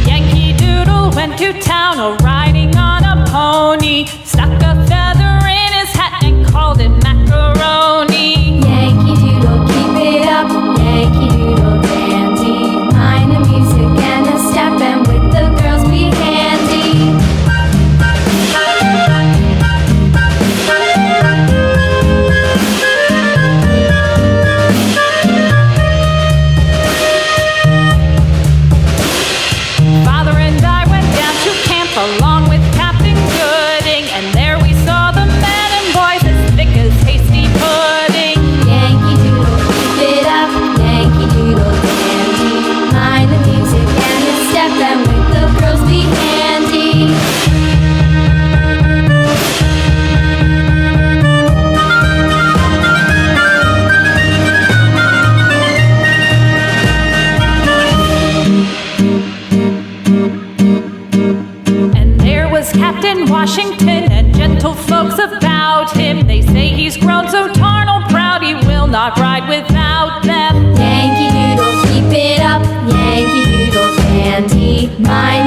Yankee Doodle went to town riding on a pony, stuck a feather in his hat and called it macaroni. Yankee Doodle, keep it up, Yankee Doodle dandy. Mind the music and the step, and with the girls be handy. Father and I went down to camp along with Captain Gooding, and there we saw the men and boys as thick as hasty pudding. Yankee Doodle, keep it up, Yankee Doodle dandy. Mind the music and the step, and with the girls be handy. And there was Captain Washington and gentle folks about him. They say he's grown so tarnal proud he will not ride without them. Yankee Doodle, keep it up, Yankee Doodle dandy. Mind